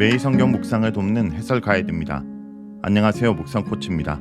매일 성경 묵상을 돕는 해설 가이드입니다. 안녕하세요. 묵상 코치입니다.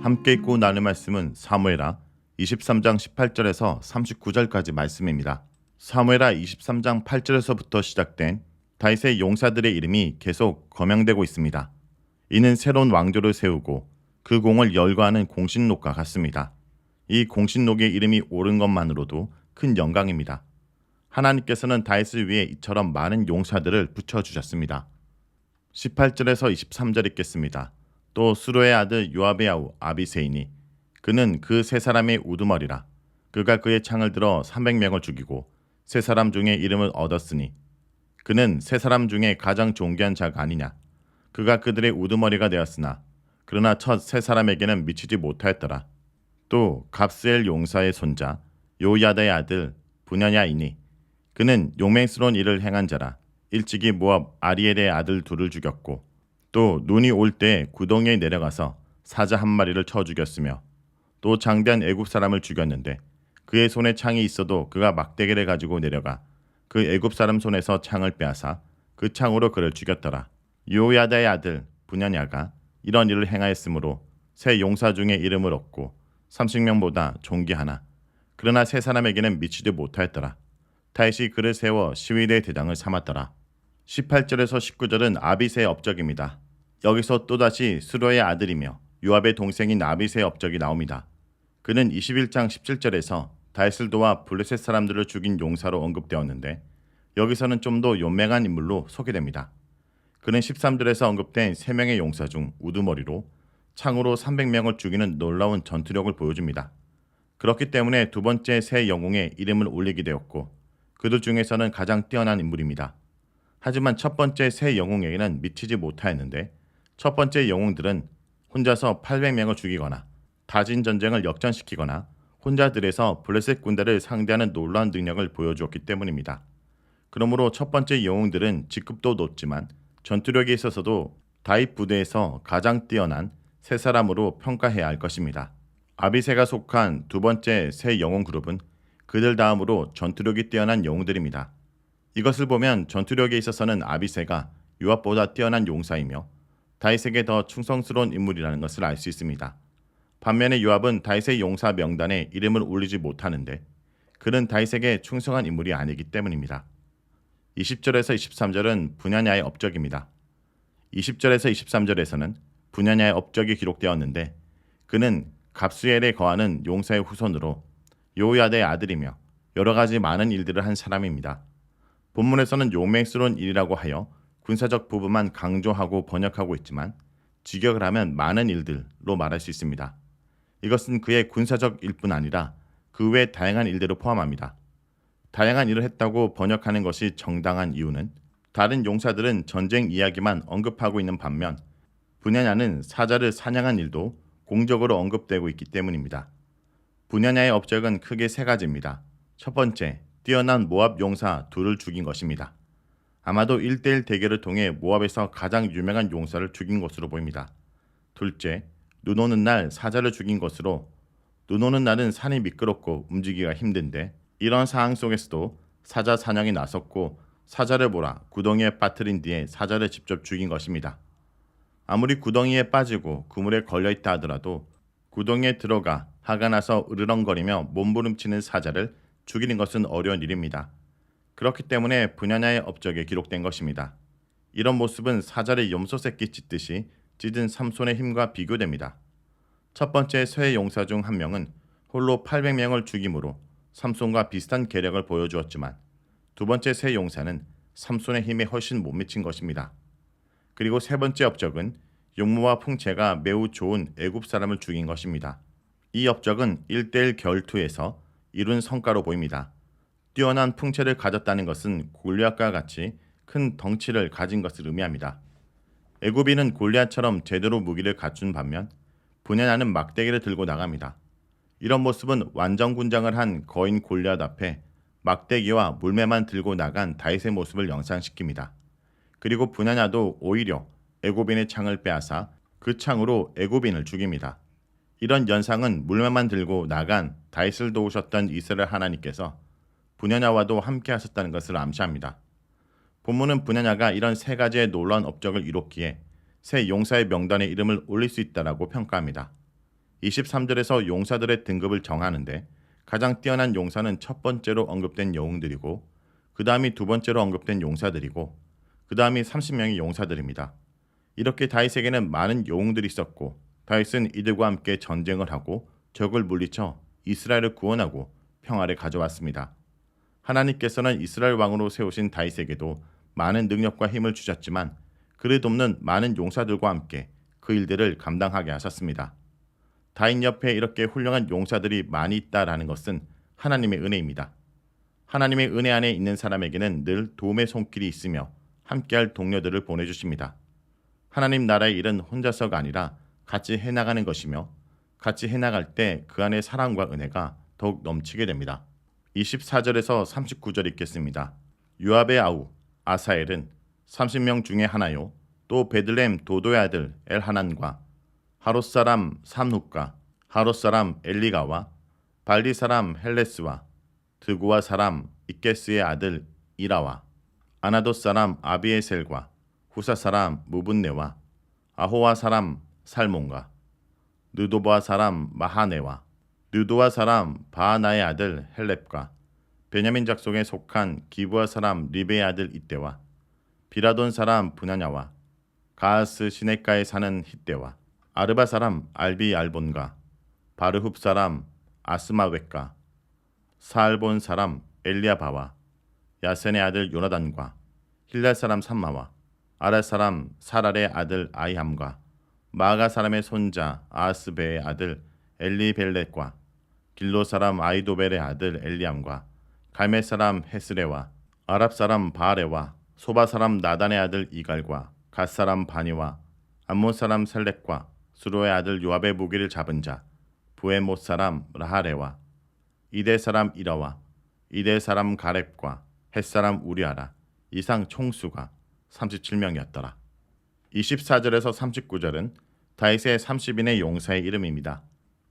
함께 읽고 나눌 말씀은 사무엘하 23장 18절에서 39절까지 말씀입니다. 사무엘하 23장 8절에서부터 시작된 다윗의 용사들의 이름이 계속 거명되고 있습니다. 이는 새로운 왕조를 세우고 그 공을 열거하는 공신록과 같습니다. 이 공신록의 이름이 옳은 것만으로도 큰 영광입니다. 하나님께서는 다윗을 위해 이처럼 많은 용사들을 붙여주셨습니다. 18절에서 23절 읽겠습니다. 또 수로의 아들 요압의 아우 아비새이니 그는 그 세 사람의 우두머리라. 그가 그의 창을 들어 300명을 죽이고 세 사람 중에 이름을 얻었으니 그는 세 사람 중에 가장 존귀한 자가 아니냐. 그가 그들의 우두머리가 되었으나 그러나 첫 세 사람에게는 미치지 못하였더라. 또 갑스엘 용사의 손자 요야다의 아들 분야냐이니 그는 용맹스러운 일을 행한 자라. 일찍이 모압 아리엘의 아들 둘을 죽였고 또 눈이 올 때 구덩이에 내려가서 사자 한 마리를 쳐 죽였으며 또 장대한 애굽 사람을 죽였는데 그의 손에 창이 있어도 그가 막대기를 가지고 내려가 그 애굽 사람 손에서 창을 빼앗아 그 창으로 그를 죽였더라. 요야다의 아들 분야냐가 이런 일을 행하였으므로 세 용사 중에 이름을 얻고 30명보다 존귀하나 그러나 세 사람에게는 미치지 못하였더라. 다윗이 그를 세워 시위대 대장을 삼았더라. 18절에서 19절은 아비새의 업적입니다. 여기서 또다시 수로의 아들이며 요압의 동생인 아비새의 업적이 나옵니다. 그는 21장 17절에서 다윗을 도와 블레셋 사람들을 죽인 용사로 언급되었는데 여기서는 좀 더 용맹한 인물로 소개됩니다. 그는 13절에서 언급된 3명의 용사 중 우두머리로 창으로 300명을 죽이는 놀라운 전투력을 보여줍니다. 그렇기 때문에 두 번째 세 영웅의 이름을 올리게 되었고 그들 중에서는 가장 뛰어난 인물입니다. 하지만 첫 번째 세 영웅에게는 미치지 못하였는데 첫 번째 영웅들은 혼자서 800명을 죽이거나 다진 전쟁을 역전시키거나 혼자들에서 블레셋 군대를 상대하는 놀라운 능력을 보여주었기 때문입니다. 그러므로 첫 번째 영웅들은 직급도 높지만 전투력에 있어서도 다윗 부대에서 가장 뛰어난 세 사람으로 평가해야 할 것입니다. 아비새가 속한 두 번째 세 영웅 그룹은 그들 다음으로 전투력이 뛰어난 영웅들입니다. 이것을 보면 전투력에 있어서는 아비새가 요압보다 뛰어난 용사이며 다윗에게 더 충성스러운 인물이라는 것을 알 수 있습니다. 반면에 요압은 다윗의 용사 명단에 이름을 올리지 못하는데 그는 다윗에게 충성한 인물이 아니기 때문입니다. 20절에서 23절은 분야냐의 업적입니다. 20절에서 23절에서는 분야냐의 업적이 기록되었는데 그는 갑수엘에 거하는 용사의 후손으로 요야다의 아들이며 여러 가지 많은 일들을 한 사람입니다. 본문에서는 용맹스러운 일이라고 하여 군사적 부분만 강조하고 번역하고 있지만 직역을 하면 많은 일들로 말할 수 있습니다. 이것은 그의 군사적 일뿐 아니라 그 외 다양한 일들을 포함합니다. 다양한 일을 했다고 번역하는 것이 정당한 이유는 다른 용사들은 전쟁 이야기만 언급하고 있는 반면 분야냐는 사자를 사냥한 일도 공적으로 언급되고 있기 때문입니다. 분야냐의 업적은 크게 세 가지입니다. 첫 번째, 뛰어난 모압 용사 둘을 죽인 것입니다. 아마도 1대1 대결을 통해 모압에서 가장 유명한 용사를 죽인 것으로 보입니다. 둘째, 눈 오는 날 사자를 죽인 것으로 눈 오는 날은 산이 미끄럽고 움직이기가 힘든데 이런 상황 속에서도 사자 사냥이 나섰고 사자를 몰아 구덩이에 빠뜨린 뒤에 사자를 직접 죽인 것입니다. 아무리 구덩이에 빠지고 그물에 걸려있다 하더라도 구덩이에 들어가 화가 나서 으르렁거리며 몸부림치는 사자를 죽이는 것은 어려운 일입니다. 그렇기 때문에 분야냐의 업적에 기록된 것입니다. 이런 모습은 사자를 염소새끼 찢듯이 찢은 삼손의 힘과 비교됩니다. 첫 번째 세 용사 중 한 명은 홀로 800명을 죽임으로 삼손과 비슷한 계력을 보여주었지만 두 번째 세 용사는 삼손의 힘에 훨씬 못 미친 것입니다. 그리고 세 번째 업적은 용모와 풍채가 매우 좋은 애굽 사람을 죽인 것입니다. 이 업적은 1대1 결투에서 이룬 성과로 보입니다. 뛰어난 풍채를 가졌다는 것은 골리앗과 같이 큰 덩치를 가진 것을 의미합니다. 애굽인은 골리앗처럼 제대로 무기를 갖춘 반면 분야냐는 막대기를 들고 나갑니다. 이런 모습은 완전군장을 한 거인 골리앗 앞에 막대기와 물매만 들고 나간 다윗의 모습을 연상시킵니다. 그리고 분야냐도 오히려 애굽인의 창을 빼앗아 그 창으로 애굽인을 죽입니다. 이런 연상은 물매만 들고 나간 다윗을 도우셨던 이스라엘 하나님께서 분야냐와도 함께 하셨다는 것을 암시합니다. 본문은 분야냐가 이런 세 가지의 놀라운 업적을 이뤘기에 새 용사의 명단에 이름을 올릴 수 있다라고 평가합니다. 23절에서 용사들의 등급을 정하는데 가장 뛰어난 용사는 첫 번째로 언급된 영웅들이고 그 다음이 두 번째로 언급된 용사들이고 그 다음이 30명의 용사들입니다. 이렇게 다윗에게는 많은 영웅들이 있었고 다윗은 이들과 함께 전쟁을 하고 적을 물리쳐 이스라엘을 구원하고 평화를 가져왔습니다. 하나님께서는 이스라엘 왕으로 세우신 다윗에게도 많은 능력과 힘을 주셨지만 그를 돕는 많은 용사들과 함께 그 일들을 감당하게 하셨습니다. 다윗 옆에 이렇게 훌륭한 용사들이 많이 있다라는 것은 하나님의 은혜입니다. 하나님의 은혜 안에 있는 사람에게는 늘 도움의 손길이 있으며 함께할 동료들을 보내주십니다. 하나님 나라의 일은 혼자서가 아니라 같이 해나가는 것이며 같이 해나갈 때 그 안에 사랑과 은혜가 더욱 넘치게 됩니다. 24절에서 39절 읽겠습니다. 요압의 아우 아사엘은 30명 중에 하나요. 또 베들레헴 도도의 아들 엘하난과 하롯 사람 삼훗과 하롯 사람 엘리가와 발디 사람 헬레스와 드구와 사람 이게스의 아들 이라와 아나돗 사람 아비에셀과 후사 사람 무분네와 아호와 사람 살몬과 느도바 사람 마하네와 느도와 사람 바하나의 아들 헬렙과 베냐민 작속에 속한 기브아 사람 리베의 아들 이때와 비라돈 사람 분야냐와 가하스 시내가에 사는 hit대와 아르바 사람 알비 알본과 바르흡 사람 아스마웻과 사알본 사람 엘리아바와 야센의 아들 요나단과 힐랄 사람 삼마와 아랄 사람 사랄의 아들 아이함과 마가 사람의 손자 아스베의 아들 엘리벨렛과 길로 사람 아이도벨의 아들 엘리암과 갈멜 사람 헤스레와 아랍 사람 바알레와 소바 사람 나단의 아들 이갈과 갓 사람 바니와 암몬 사람 셀렉과 수로의 아들 요압의 무기를 잡은 자 부에못 사람 라하레와 이대 사람 이라와 이대 사람 가렙과 헷 사람 우리아라 이상 총수가 37명이었더라. 24절에서 39절은 다윗의 30인의 용사의 이름입니다.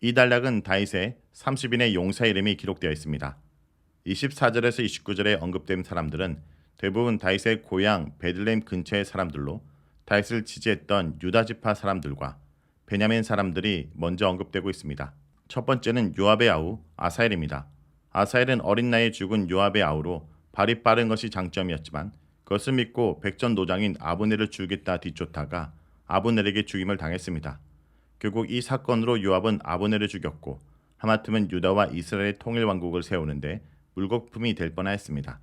이 단락은 다윗의 30인의 용사 이름이 기록되어 있습니다. 24절에서 29절에 언급된 사람들은 대부분 다윗의 고향 베들레헴 근처의 사람들로 다윗을 지지했던 유다 지파 사람들과 베냐민 사람들이 먼저 언급되고 있습니다. 첫 번째는 요압의 아우 아사엘입니다. 아사엘은 어린 나이에 죽은 요압의 아우로 발이 빠른 것이 장점이었지만 그것을 믿고 백전노장인 아브넬을 죽이겠다 뒤쫓다가 아브넬에게 죽임을 당했습니다. 결국 이 사건으로 요압은 아브넬을 죽였고 하마터면 유다와 이스라엘의 통일 왕국을 세우는데 물거품이 될 뻔하였습니다.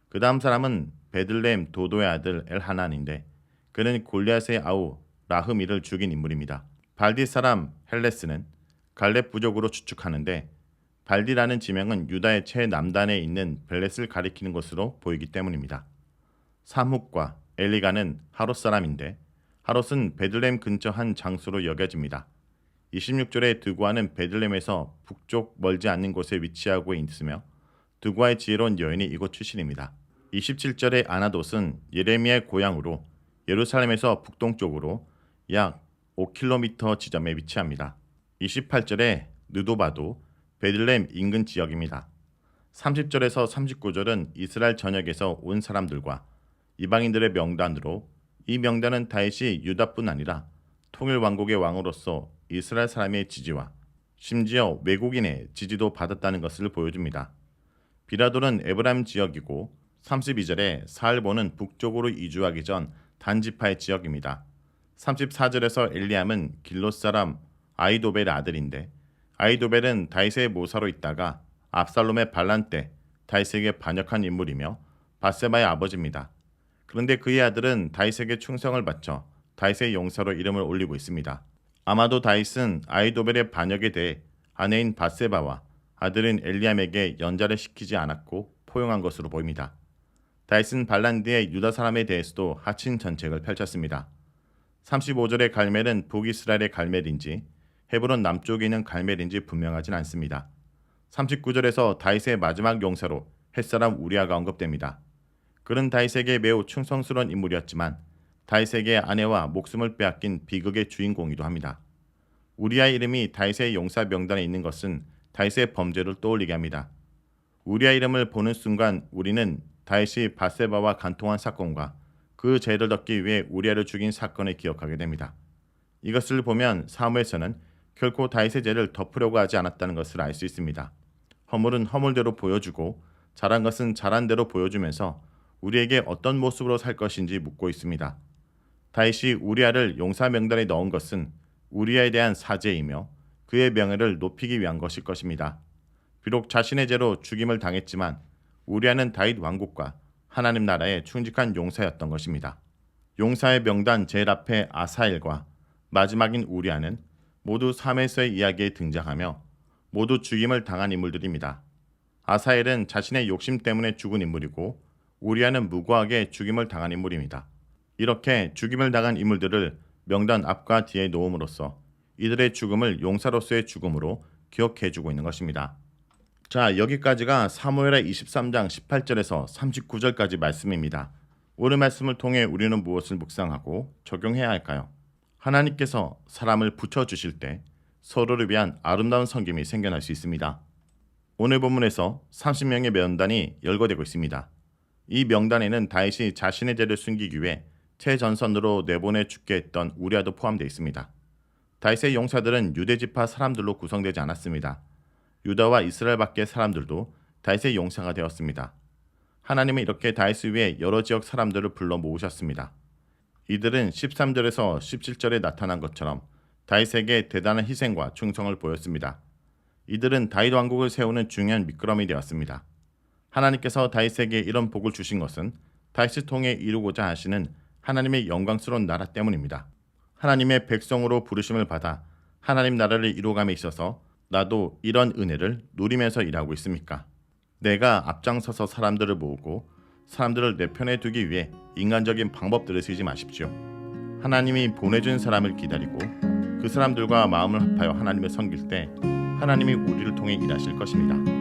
그 다음 사람은 베들레헴 도도의 아들 엘하난인데 그는 골리앗의 아우 라흐미를 죽인 인물입니다. 발디 사람 헬레스는 갈렙 부족으로 추측하는데 발디라는 지명은 유다의 최남단에 있는 벨렛을 가리키는 것으로 보이기 때문입니다. 삼훗과 엘리가는 하롯 사람인데 하롯은 베들레헴 근처 한 장소로 여겨집니다. 26절에 드구아는 베들레헴에서 북쪽 멀지 않는 곳에 위치하고 있으며 드구아의 지혜로운 여인이 이곳 출신입니다. 27절에 아나돗은 예레미야의 고향으로 예루살렘에서 북동쪽으로 약 5km 지점에 위치합니다. 28절에 느도바도 베들레헴 인근 지역입니다. 30절에서 39절은 이스라엘 전역에서 온 사람들과 이방인들의 명단으로 이 명단은 다윗이 유다뿐 아니라 통일 왕국의 왕으로서 이스라엘 사람의 지지와 심지어 외국인의 지지도 받았다는 것을 보여줍니다. 비라돌은 에브라임 지역이고 32절에 사알본은 북쪽으로 이주하기 전 단지파의 지역입니다. 34절에서 엘리암은 길롯 사람 아이도벨의 아들인데 아이도벨은 다윗의 모사로 있다가 압살롬의 반란 때 다윗에게 반역한 인물이며 밧세바의 아버지입니다. 그런데 그의 아들은 다윗에게 충성을 바쳐 다윗의 용사로 이름을 올리고 있습니다. 아마도 다윗은 아이도벨의 반역에 대해 아내인 밧세바와 아들인 엘리암에게 연좌를 시키지 않았고 포용한 것으로 보입니다. 다윗은 반란 뒤에 유다 사람에 대해서도 하친 전책을 펼쳤습니다. 35절의 갈멜은 북이스라엘의 갈멜인지 헤브론 남쪽에 있는 갈멜인지 분명하진 않습니다. 39절에서 다윗의 마지막 용사로 햇사람 우리아가 언급됩니다. 그는 다윗에게 매우 충성스러운 인물이었지만 다윗에게 아내와 목숨을 빼앗긴 비극의 주인공이기도 합니다. 우리아의 이름이 다윗의 용사 명단에 있는 것은 다윗의 범죄를 떠올리게 합니다. 우리아 이름을 보는 순간 우리는 다윗이 밧세바와 간통한 사건과 그 죄를 덮기 위해 우리아를 죽인 사건을 기억하게 됩니다. 이것을 보면 사무엘서는 결코 다윗의 죄를 덮으려고 하지 않았다는 것을 알 수 있습니다. 허물은 허물대로 보여주고 잘한 것은 잘한 대로 보여주면서 우리에게 어떤 모습으로 살 것인지 묻고 있습니다. 다윗이 우리아를 용사 명단에 넣은 것은 우리아에 대한 사죄이며 그의 명예를 높이기 위한 것일 것입니다. 비록 자신의 죄로 죽임을 당했지만 우리아는 다윗 왕국과 하나님 나라에 충직한 용사였던 것입니다. 용사의 명단 제일 앞에 아사엘과 마지막인 우리아는 모두 사무엘서의 이야기에 등장하며 모두 죽임을 당한 인물들입니다. 아사엘은 자신의 욕심 때문에 죽은 인물이고 우리아는 무고하게 죽임을 당한 인물입니다. 이렇게 죽임을 당한 인물들을 명단 앞과 뒤에 놓음으로써 이들의 죽음을 용사로서의 죽음으로 기억해주고 있는 것입니다. 자, 여기까지가 사무엘하 23장 18절에서 39절까지 말씀입니다. 오늘 말씀을 통해 우리는 무엇을 묵상하고 적용해야 할까요? 하나님께서 사람을 붙여주실 때 서로를 위한 아름다운 섬김이 생겨날 수 있습니다. 오늘 본문에서 30명의 명단이 열거되고 있습니다. 이 명단에는 다윗이 자신의 죄를 숨기기 위해 최전선으로 내보내 죽게 했던 우리아도 포함되어 있습니다. 다윗의 용사들은 유대지파 사람들로 구성되지 않았습니다. 유다와 이스라엘 밖의 사람들도 다윗의 용사가 되었습니다. 하나님은 이렇게 다윗을 위해 여러 지역 사람들을 불러 모으셨습니다. 이들은 13절에서 17절에 나타난 것처럼 다윗에게 대단한 희생과 충성을 보였습니다. 이들은 다윗 왕국을 세우는 중요한 미끄럼이 되었습니다. 하나님께서 다윗에게 이런 복을 주신 것은 다윗을 통해 이루고자 하시는 하나님의 영광스러운 나라 때문입니다. 하나님의 백성으로 부르심을 받아 하나님 나라를 이루감에 있어서 나도 이런 은혜를 누리면서 일하고 있습니까? 내가 앞장서서 사람들을 모으고 사람들을 내 편에 두기 위해 인간적인 방법들을 쓰지 마십시오. 하나님이 보내준 사람을 기다리고 그 사람들과 마음을 합하여 하나님을 섬길 때 하나님이 우리를 통해 일하실 것입니다.